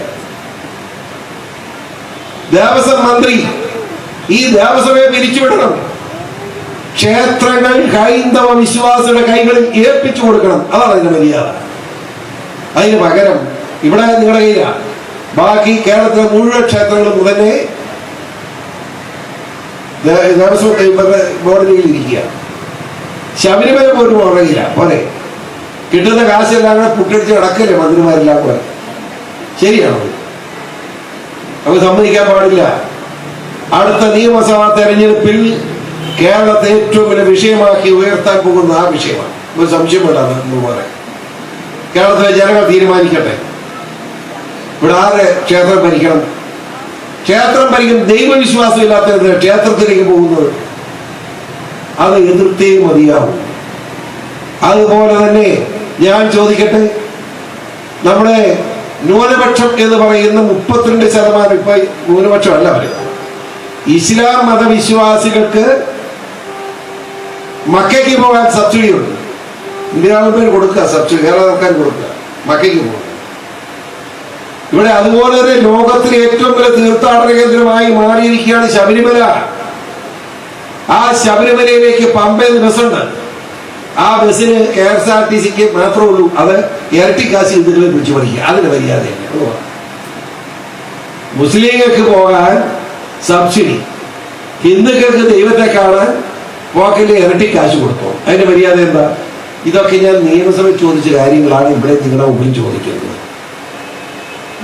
ദേവസ്വം മന്ത്രി ഈ ദേവസ്വമെ പിരിച്ചുവിടണം. ക്ഷേത്രങ്ങൾ ഹൈന്ദവ വിശ്വാസികളുടെ കൈകളിൽ ഏൽപ്പിച്ചു കൊടുക്കണം. അതാണ് അതിന്റെ മര്യാദ. അതിന് പകരം ഇവിടെ നിങ്ങളുടെ കയ്യിലാണ്. ബാക്കി കേരളത്തിലെ മുഴുവൻ ക്ഷേത്രങ്ങളും തന്നെ ദേവസ്വം ബോർഡിൽ ഇരിക്കുക. ശബരിമല പോലും ഉറങ്ങില്ല. പോലെ കിട്ടുന്ന കാശെല്ലാം കൂടെ പുട്ടടിച്ച് കിടക്കല്ലേ മന്ത്രിമാരെല്ലാം പോലെ. ശരിയാണോ? നമുക്ക് സമ്മതിക്കാൻ പാടില്ല. അടുത്ത നിയമസഭാ തെരഞ്ഞെടുപ്പിൽ കേരളത്തെ ഏറ്റവും വലിയ വിഷയമാക്കി ഉയർത്താൻ പോകുന്ന ആ വിഷയമാണ്. ഒരു സംശയം വേണ്ട. പറയാം, കേരളത്തിലെ ജനങ്ങൾ തീരുമാനിക്കട്ടെ. ഇവിടെ ആരെ ക്ഷേത്രം ഭരിക്കണം? ക്ഷേത്രം ഭരിക്കുന്ന ദൈവവിശ്വാസം ഇല്ലാത്ത ക്ഷേത്രത്തിലേക്ക് പോകുന്നത്, അത് എതിർത്തേ മതിയാവും. അതുപോലെ തന്നെ ഞാൻ ചോദിക്കട്ടെ, നമ്മുടെ ന്യൂനപക്ഷം എന്ന് പറയുന്ന 32%, ഇപ്പൊ ന്യൂനപക്ഷമല്ല അവര്, ഇസ്ലാം മതവിശ്വാസികൾക്ക് മക്കയ്ക്ക് പോകാൻ സബ്സിഡി ഉണ്ട്. ഇന്ത്യ ഗവൺമെന്റ് കൊടുക്കുക സബ്സിഡി, കേരള സർക്കാർ കൊടുക്കുക, മക്കയ്ക്ക് പോകുക. ഇവിടെ അതുപോലെ തന്നെ ലോകത്തിലെ ഏറ്റവും വലിയ തീർത്ഥാടന കേന്ദ്രമായി മാറിയിരിക്കുകയാണ് ശബരിമല. ആ ശബരിമലയിലേക്ക് പമ്പയെന്ന് ബസ്സുണ്ട്. ആ ബസ്സിന് KSRTCക്ക് മാത്രമേ ഉള്ളൂ. അത് ഇരട്ടി കാശ് ഹിന്ദുക്കളെ പിടിച്ചു പഠിക്കുക. അതിന് മര്യാദയല്ല. മുസ്ലിങ്ങൾക്ക് പോകാൻ സബ്സിഡി, ഹിന്ദുക്കൾക്ക് ദൈവത്തെ കാണാൻ പോക്കറ്റിൽ ഇരട്ടി കാശ് കൊടുക്കും. അതിന്റെ മര്യാദ എന്താ? ഇതൊക്കെ ഞാൻ നിയമസഭയിൽ ചോദിച്ച കാര്യങ്ങളാണ് ഇവിടെ നിങ്ങളുടെ മുമ്പിൽ ചോദിക്കുന്നത്.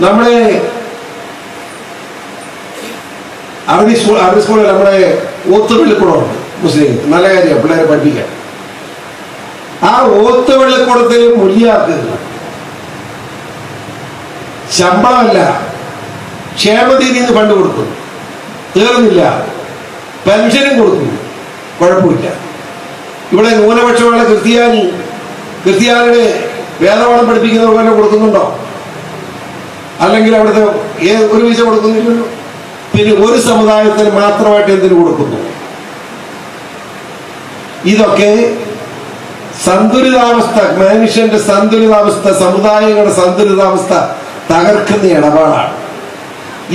നമ്മുടെ അറബി സ്കൂളിൽ നമ്മുടെ ഓത്തുപള്ളിക്കൂടമുണ്ട് മുസ്ലിം. നല്ല കാര്യമാണ്, പിള്ളേരെ പഠിപ്പിക്കാൻ. ആ ഓത്തുപള്ളിക്കൂടത്തിൽ മുല്യാക്ക് ശമ്പളമല്ല, ക്ഷേമനിധിയിൽ നിന്ന് ഫണ്ട് കൊടുക്കും. തീർന്നില്ല, പെൻഷനും കൊടുക്കുന്നു. കുഴപ്പമില്ല. ഇവിടെ ന്യൂനപക്ഷമുള്ള ക്രിസ്ത്യാനിയുടെ വേദപാഠം പഠിപ്പിക്കുന്നവർ തന്നെ കൊടുക്കുന്നുണ്ടോ? അല്ലെങ്കിൽ അവിടുത്തെ ഒരു വിസ കൊടുക്കുന്നില്ലല്ലോ. പിന്നെ ഒരു സമുദായത്തിന് മാത്രമായിട്ട് എന്തിനു കൊടുക്കുന്നു? ഇതൊക്കെ സന്തുലിതാവസ്ഥ, മനുഷ്യന്റെ സന്തുലിതാവസ്ഥ, സമുദായങ്ങളുടെ സന്തുലിതാവസ്ഥ തകർക്കുന്ന ഇടപാടാണ്.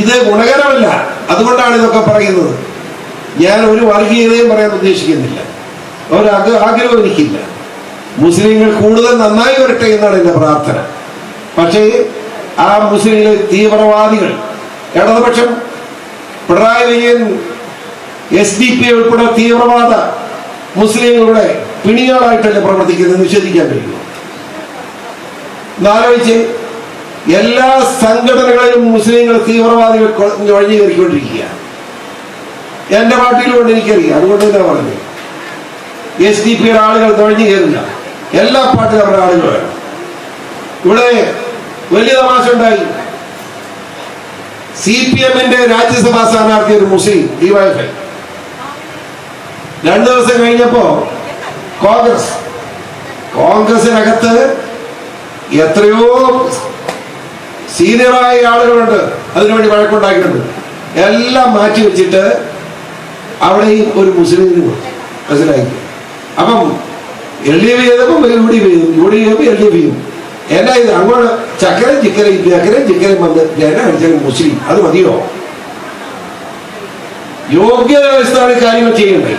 ഇത് ഗുണകരമല്ല. അതുകൊണ്ടാണ് ഇതൊക്കെ പറയുന്നത്. ഞാൻ ഒരു വർഗീയതയും പറയാൻ ഉദ്ദേശിക്കുന്നില്ല, ആഗ്രഹം എനിക്കില്ല. മുസ്ലിങ്ങൾ കൂടുതൽ നന്നായി വരട്ടെ എന്നാണ് എൻ്റെ പ്രാർത്ഥന. പക്ഷേ ആ മുസ്ലിങ്ങളെ തീവ്രവാദികൾ, ഇടതുപക്ഷം, പിണറായി വിജയൻ, SDP ഉൾപ്പെടെ തീവ്രവാദ മുസ്ലിങ്ങളുടെ പിണികളായിട്ടല്ലേ പ്രവർത്തിക്കുന്നത്, നിഷേധിക്കാൻ കഴിയുമോ? എന്നാലോചിച്ച് എല്ലാ സംഘടനകളിലും മുസ്ലിങ്ങൾ തീവ്രവാദികൾ ഒഴിഞ്ഞു കയറിക്കൊണ്ടിരിക്കുക. എന്റെ പാർട്ടിയിലുകൊണ്ട് എനിക്കറിയാം, അതുകൊണ്ട് തന്നെ പറഞ്ഞു SDP ആളുകൾ തൊഴിഞ്ഞു കയറില്ല. എല്ലാ പാർട്ടിയിലും അവരുടെ ആളുകൾ വേണം. ഇവിടെ വലിയ തമാശ ഉണ്ടായി. CPM-ന്റെ രാജ്യസഭാ സ്ഥാനാർത്ഥി ഒരു മുസ്ലിം, DYFI. 2 ദിവസം കഴിഞ്ഞപ്പോ കോൺഗ്രസിനകത്ത് എത്രയോ സീനിയറായ ആളുകളുണ്ട്, അതിനുവേണ്ടി വഴക്കുണ്ടാക്കിയിട്ടുണ്ട്. എല്ലാം മാറ്റി വെച്ചിട്ട് അവിടെയും ഒരു മുസ്ലിമിന് മനസ്സിലായി. അപ്പം LDF ചെയ്തപ്പോൾ UDF ചെയ്തു, UDF LDF ചെയ്യും. എന്നാ ഇത് അങ്ങോട്ട് ചക്കരയും ചിക്കരയും വന്ന് എന്നെ അടിച്ചാൽ മുസ്ലിം, അത് മതിയോ? യോഗ്യത വ്യവസ്ഥയാണ് കാര്യങ്ങൾ ചെയ്യണ്ടേ.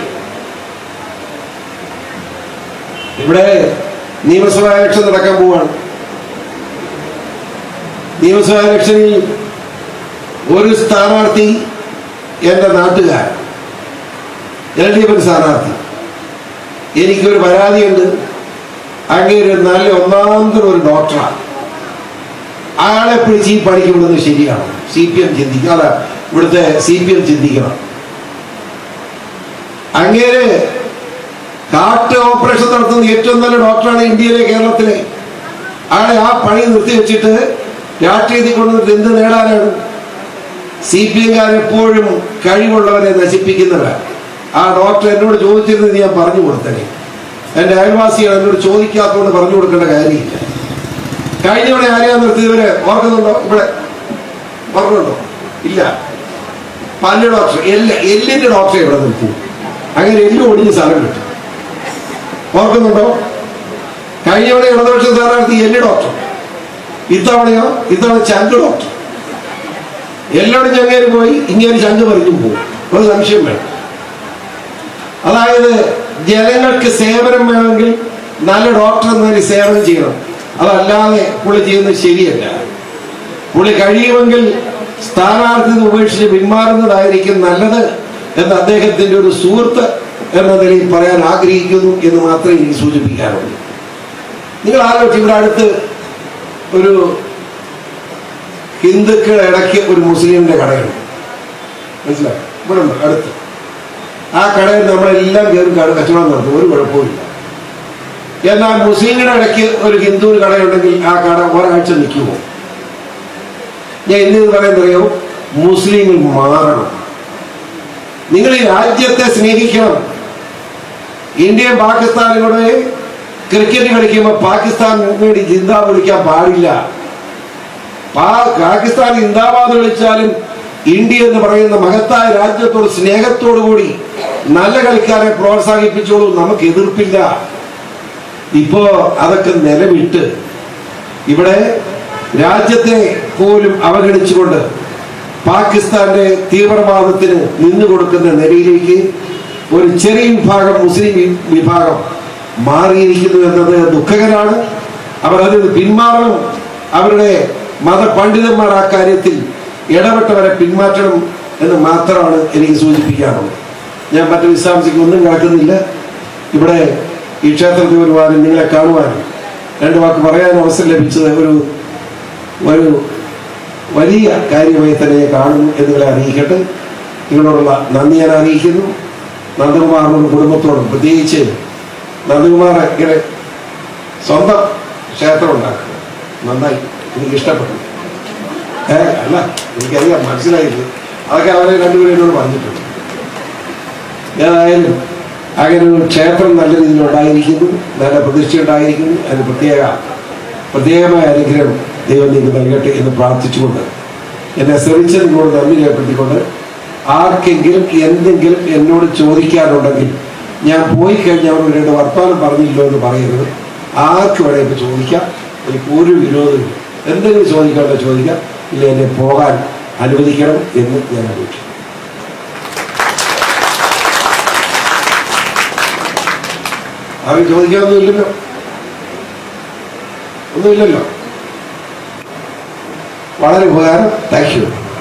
ഇവിടെ നിയമസഭാ ഇലക്ഷൻ നടക്കാൻ പോവാണ്. നിയമസഭാ ഇലക്ഷനിൽ ഒരു സ്ഥാനാർത്ഥി എൻ്റെ നാട്ടുകാരൻ, LDF സ്ഥാനാർത്ഥി. എനിക്കൊരു പരാതിയുണ്ട്. അങ്ങേര് നല്ല ഒന്നാന്തരം ഒരു ഡോക്ടറാണ്. അയാളെ പിടിച്ച് ഈ പണിക്ക് വിടുന്നത് ശരിയാണ്? CPM ചിന്തിക്കണം, അല്ല ഇവിടുത്തെ CPM ചിന്തിക്കണം. അങ്ങേര് ഹാർട്ട് ഓപ്പറേഷൻ നടത്തുന്ന ഏറ്റവും നല്ല ഡോക്ടറാണ് ഇന്ത്യയിലെ, കേരളത്തിലെ. അയാളെ ആ പണി നിർത്തിവെച്ചിട്ട് രാഷ്ട്രീയത്തിൽ കൊണ്ടുവന്നിട്ട് എന്ത് നേടാനാണ്? CPM-കാർ എപ്പോഴും കഴിവുള്ളവരെ നശിപ്പിക്കുന്നവരാണ്. ആ ഡോക്ടർ എന്നോട് ചോദിച്ചിരുന്നത് ഞാൻ പറഞ്ഞു കൊടുത്തേ. എൻ്റെ അയൽവാസികൾ എന്നോട് ചോദിക്കാത്തതുകൊണ്ട് പറഞ്ഞു കൊടുക്കേണ്ട കാര്യമില്ല. കഴിഞ്ഞവിടെ ആരെയാ നിർത്തിയവര് ഓർക്കുന്നുണ്ടോ? ഇവിടെ ഓർക്കുന്നുണ്ടോ? ഇല്ല. പല്ല് ഡോക്ടർ, എല്ലിന്റെ ഡോക്ടറെ ഇവിടെ നിർത്തി. അങ്ങനെ എല്ലും ഒടിഞ്ഞ് സ്ഥലം കിട്ടും. ഓർക്കുന്നുണ്ടോ? കഴിഞ്ഞവിടെ ഇടതുപക്ഷ സ്ഥാനാർത്ഥി എല്ല് ഡോക്ടർ. ഇത്തവണ ചങ്ക് ഡോക്ടർ. എല്ലാവരും ചങ്ങേര് പോയി, ഇങ്ങനെ ചങ്ക് പറിഞ്ഞും പോകും. ഒരു സംശയം വേണം. അതായത് ജനങ്ങൾക്ക് സേവനം വേണമെങ്കിൽ നല്ല ഡോക്ടർ എന്നതിന് സേവനം ചെയ്യണം. അതല്ലാതെ പുള്ളി ചെയ്യുന്നത് ശരിയല്ല. പുള്ളി കഴിയുമെങ്കിൽ സ്ഥാനാർത്ഥി ഉപേക്ഷിച്ച് പിന്മാറുന്നതായിരിക്കും നല്ലത് എന്ന് അദ്ദേഹത്തിന്റെ ഒരു സുഹൃത്ത് എന്ന നിലയിൽ പറയാൻ ആഗ്രഹിക്കുന്നു എന്ന് മാത്രമേ എനിക്ക് സൂചിപ്പിക്കാറുള്ളൂ. നിങ്ങൾ ആലോചിച്ച്, ഇവിടെ അടുത്ത് ഒരു ഹിന്ദുക്കളുടെ ഇടയ്ക്ക് ഒരു മുസ്ലിമിന്റെ കടയുണ്ട്, മനസ്സിലായി? ഇവിടെ ഉണ്ട് അടുത്ത്. ആ കടയിൽ നമ്മളെല്ലാം കയറി കച്ചവടം നടത്തും, ഒരു കുഴപ്പമില്ല. എന്നാൽ മുസ്ലിങ്ങളുടെ ഇടയ്ക്ക് ഒരു ഹിന്ദു കടയുണ്ടെങ്കിൽ ആ കട ഒരാഴ്ച നിൽക്കുമോ? ഞാൻ ഇന്നത് പറയുന്നറിയോ? മുസ്ലിങ്ങൾ മാറണം. നിങ്ങൾ ഈ രാജ്യത്തെ സ്നേഹിക്കണം. ഇന്ത്യയും പാകിസ്ഥാനും കൂടെ ക്രിക്കറ്റ് കളിക്കുമ്പോൾ പാകിസ്ഥാൻ വേണ്ടി ജിന്ദാബാദ് വിളിക്കാൻ പാടില്ല. പാകിസ്ഥാൻ ജിന്ദാബാദ് വിളിച്ചാലും ഇന്ത്യ എന്ന് പറയുന്ന മഹത്തായ രാജ്യത്തോട് സ്നേഹത്തോടു കൂടി നല്ല കളിക്കാരെ പ്രോത്സാഹിപ്പിച്ചോളൂ, നമുക്ക് എതിർപ്പില്ല. ഇപ്പോ അതൊക്കെ നിലവിട്ട് ഇവിടെ രാജ്യത്തെ പോലും അവഗണിച്ചുകൊണ്ട് പാകിസ്ഥാന്റെ തീവ്രവാദത്തിന് നിന്നുകൊടുക്കുന്ന നിലയിലേക്ക് ഒരു ചെറിയ വിഭാഗം മുസ്ലിം വിഭാഗം മാറിയിരിക്കുന്നു എന്നത് ദുഃഖകരമാണ്. അവർ അതിൽ പിന്മാറണം. അവരുടെ മതപണ്ഡിതന്മാർ ആ കാര്യത്തിൽ ഇടപെട്ടവരെ പിന്മാറ്റണം എന്ന് മാത്രമാണ് എനിക്ക് സൂചിപ്പിക്കാനുള്ളത്. ഞാൻ മറ്റു വിശദാംശങ്ങളൊന്നും കിടക്കുന്നില്ല. ഇവിടെ ഈ ക്ഷേത്രത്തിൽ വരുവാനും നിങ്ങളെ കാണുവാനും 2 വാക്ക് പറയാൻ അവസരം ലഭിച്ചത് ഒരു വലിയ കാര്യമായി തന്നെ കാണുന്നു എന്ന് നിങ്ങളെ അറിയിക്കട്ടെ. നിങ്ങളോടുള്ള നന്ദി ഞാൻ അറിയിക്കുന്നു. നന്ദകുമാറിനോടും കുടുംബത്തോടും, പ്രത്യേകിച്ച് നന്ദകുമാർ ഇങ്ങനെ സ്വന്തം ക്ഷേത്രം ഉണ്ടാക്കുക നന്നായി, എനിക്ക് ഇഷ്ടപ്പെട്ടു. അല്ല, എനിക്കറിയാം, മനസ്സിലായില്ല. അതൊക്കെ അവരെ 2 പേരും എന്നോട് പറഞ്ഞിട്ടുണ്ട്. ഏതായാലും അങ്ങനെ ഒരു ക്ഷേത്രം നല്ല രീതിയിൽ ഉണ്ടായിരിക്കുന്നു, നല്ല പ്രതിഷ്ഠ ഉണ്ടായിരിക്കുന്നു. അതിന് പ്രത്യേകമായ അനുഗ്രഹം ദൈവം നിങ്ങൾക്ക് നൽകട്ടെ എന്ന് പ്രാർത്ഥിച്ചുകൊണ്ട് എന്നെ ശ്രമിച്ച് നിങ്ങളോട് നന്ദി രേഖപ്പെടുത്തിക്കൊണ്ട്, ആർക്കെങ്കിലും എന്തെങ്കിലും എന്നോട് ചോദിക്കാനുണ്ടെങ്കിൽ ഞാൻ പോയി കഴിഞ്ഞാൽ അവർ 2 വർത്തമാനം പറഞ്ഞില്ലോ എന്ന് പറയരുത്. ആർക്ക് വേണേ ഇപ്പോൾ ചോദിക്കാം, എനിക്ക് ഒരു വിരോധമില്ല. എന്തെങ്കിലും ചോദിക്കാനുള്ള ചോദിക്കാം, ഇല്ല എന്നെ പോകാൻ അനുവദിക്കണം എന്ന് ഞാൻ അപേക്ഷിക്കും. ആരും ചോദിക്കാനൊന്നുമില്ലല്ലോ, ഒന്നുമില്ലല്ലോ. വളരെ ഉപകാരം. Thank you.